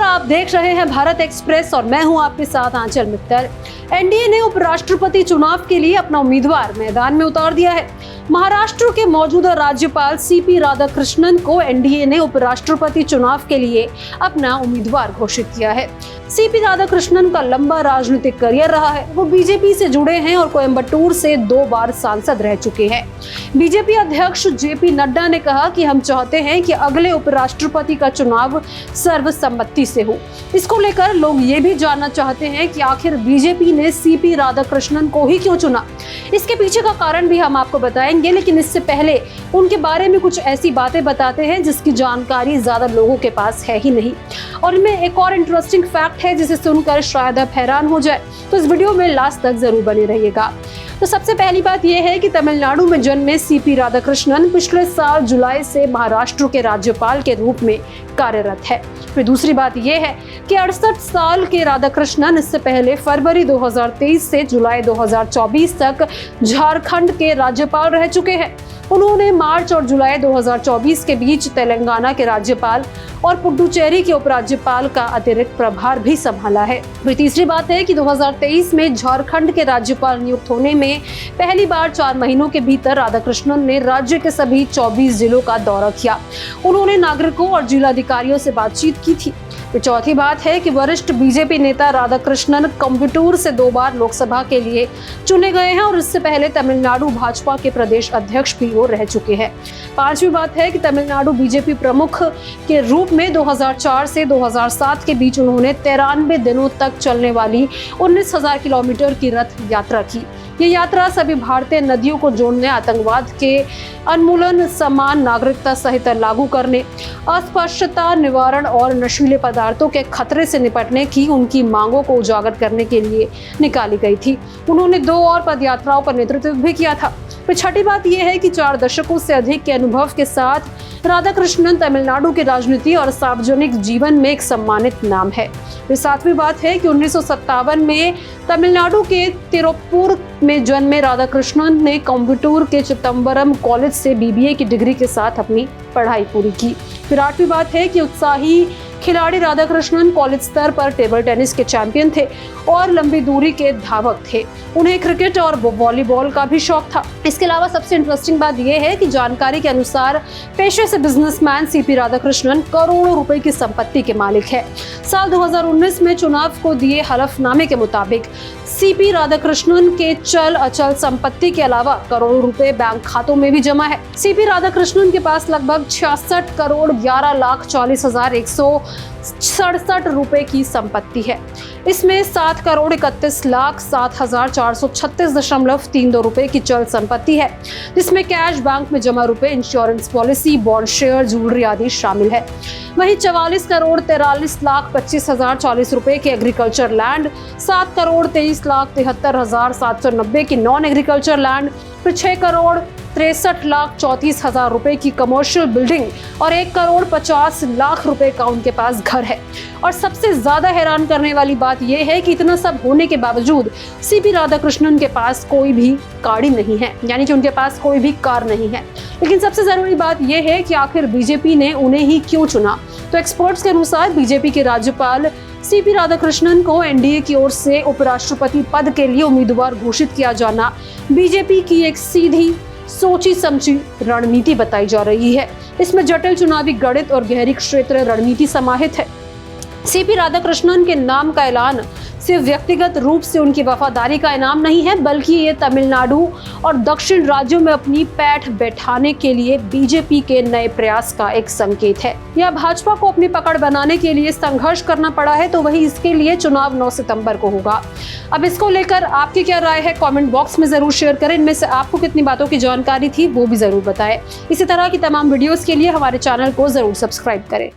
नमस्कार, आप देख रहे हैं भारत एक्सप्रेस और मैं हूं आपके साथ आंचल मित्तर। एनडीए ने उपराष्ट्रपति चुनाव के लिए अपना उम्मीदवार मैदान में उतार दिया है। महाराष्ट्र के मौजूदा राज्यपाल सीपी राधाकृष्णन को एनडीए ने उपराष्ट्रपति चुनाव के लिए अपना उम्मीदवार घोषित किया है। सीपी राधाकृष्णन का लंबा राजनीतिक करियर रहा है। वो बीजेपी से जुड़े हैं और कोयंबटूर से 2 बार सांसद रह चुके हैं। बीजेपी अध्यक्ष जेपी नड्डा ने कहा कि हम चाहते हैं कि अगले उपराष्ट्रपति का चुनाव सर्वसम्मति से हो। इसको लेकर लोग ये भी जानना चाहते हैं कि आखिर बीजेपी ने सीपी राधाकृष्णन को ही क्यों चुना। इसके पीछे का कारण भी हम आपको बताएंगे, लेकिन इससे पहले उनके बारे में कुछ ऐसी बातें बताते हैं जिसकी जानकारी ज्यादा लोगों के पास है ही नहीं। और इनमें एक और इंटरेस्टिंग फैक्ट है जिसे सुनकर शायद आप हैरान हो जाए, तो इस वीडियो में लास्ट तक जरूर बने रहिएगा। तो सबसे पहली बात यह है कि तमिलनाडु में जन्मे सीपी राधाकृष्णन पिछले साल जुलाई से महाराष्ट्र के राज्यपाल के रूप में कार्यरत है। फिर दूसरी बात यह है कि 68 साल के राधाकृष्णन इससे पहले फरवरी 2023 से जुलाई 2024 तक झारखंड के राज्यपाल रह चुके हैं। उन्होंने मार्च और जुलाई 2024 के बीच तेलंगाना के राज्यपाल और पुडुचेरी के उपराज्यपाल का अतिरिक्त प्रभार भी संभाला है। फिर तीसरी बात है कि 2023 में झारखंड के राज्यपाल नियुक्त होने में पहली बार 4 महीनों के भीतर राधाकृष्णन ने राज्य के सभी 24 जिलों का दौरा किया। उन्होंने नागरिकों और जिलाधिकारियों से बातचीत की थी। फिर चौथी बात है कि वरिष्ठ बीजेपी नेता राधाकृष्णन कोयंबटूर से 2 बार लोकसभा के लिए चुने गए हैं और इससे पहले तमिलनाडु भाजपा के प्रदेश अध्यक्ष भी वो रह चुके हैं। पांचवी बात है कि तमिलनाडु बीजेपी प्रमुख के रूप में 2004 से 2007 के बीच उन्होंने 93 दिनों तक चलने वाली 19,000 किलोमीटर की रथ यात्रा की। ये यात्रा सभी भारतीय नदियों को जोड़ने, आतंकवाद के उन्मूलन, समान नागरिकता संहिता लागू करने, अस्पृश्यता निवारण और नशीले पदार्थों के खतरे से निपटने की उनकी मांगों को उजागर करने के लिए निकाली गई थी। उन्होंने 2 और पदयात्राओं का नेतृत्व भी किया था। फिर छठी बात यह है कि 4 दशकों से अधिक के अनुभव के साथ राधाकृष्णन तमिलनाडु की राजनीति और सार्वजनिक जीवन में एक सम्मानित नाम है। फिर 7वीं बात है कि 1957 में तमिलनाडु के तिरुप्पुर में जन्मे राधाकृष्णन ने कोयंबटूर के चिदम्बरम कॉलेज से बीबीए की डिग्री के साथ अपनी पढ़ाई पूरी की। फिर 8वीं बात है कि उत्साही खिलाड़ी राधाकृष्णन कॉलेज स्तर पर टेबल टेनिस के चैंपियन थे और लंबी दूरी के धावक थे। उन्हें क्रिकेट और वॉलीबॉल का भी शौक था। इसके अलावा सबसे इंटरेस्टिंग बात यह है कि जानकारी के अनुसार पेशे से बिजनेसमैन सीपी राधाकृष्णन करोड़ों रुपए की संपत्ति के मालिक है। साल 2019 में चुनाव को दिए हलफनामे के मुताबिक सीपी राधाकृष्णन के चल अचल संपत्ति के अलावा करोड़ों रुपए बैंक खातों में भी जमा है। सीपी राधाकृष्णन के पास लगभग 66 करोड़ 11,40,167 रुपए की संपत्ति है। इसमें 7 करोड़ 31,07,436.32 रुपए की चल संपत्ति है, जिसमें कैश, बैंक में जमा रुपए, insurance policy, bond, share, jewellery आदि शामिल है। वहीं 44 करोड़ 43,25,040 रुपए के एग्रीकल्चर लैंड, 7 करोड़ 23,73,790 की नॉन एग्रीकल्चर लैंड, फिर 6 करोड़ 63,34,000 रुपए की कमर्शियल बिल्डिंग और 1 करोड़ 50 लाख रुपए का उनके पास घर है। और सबसे ज्यादा हैरान करने वाली बात यह है कि इतना सब होने के बावजूद सीपी राधाकृष्णन के पास कोई भी गाड़ी नहीं है, यानी कि उनके पास कोई भी कार नहीं है। लेकिन सबसे जरूरी बात यह है कि आखिर बीजेपी ने उन्हें ही क्यों चुना। तो एक्सपर्ट्स के अनुसार बीजेपी के राज्यपाल सीपी राधाकृष्णन को एनडीए की ओर से उपराष्ट्रपति पद के लिए उम्मीदवार घोषित किया जाना बीजेपी की एक सीधी सोची समझी रणनीति बताई जा रही है। इसमें जटिल चुनावी गणित और गहरी क्षेत्रीय रणनीति समाहित है। सीपी राधाकृष्णन के नाम का ऐलान सिर्फ व्यक्तिगत रूप से उनकी वफादारी का इनाम नहीं है, बल्कि ये तमिलनाडु और दक्षिण राज्यों में अपनी पैठ बैठाने के लिए बीजेपी के नए प्रयास का एक संकेत है। या भाजपा को अपनी पकड़ बनाने के लिए संघर्ष करना पड़ा है, तो वही इसके लिए चुनाव 9 सितंबर को होगा। अब इसको लेकर आपकी क्या राय है, कमेंट बॉक्स में जरूर शेयर करें। इनमें से आपको कितनी बातों की जानकारी थी वो भी जरूर बताएं। इसी तरह की तमाम वीडियोस के लिए हमारे चैनल को जरूर सब्सक्राइब करें।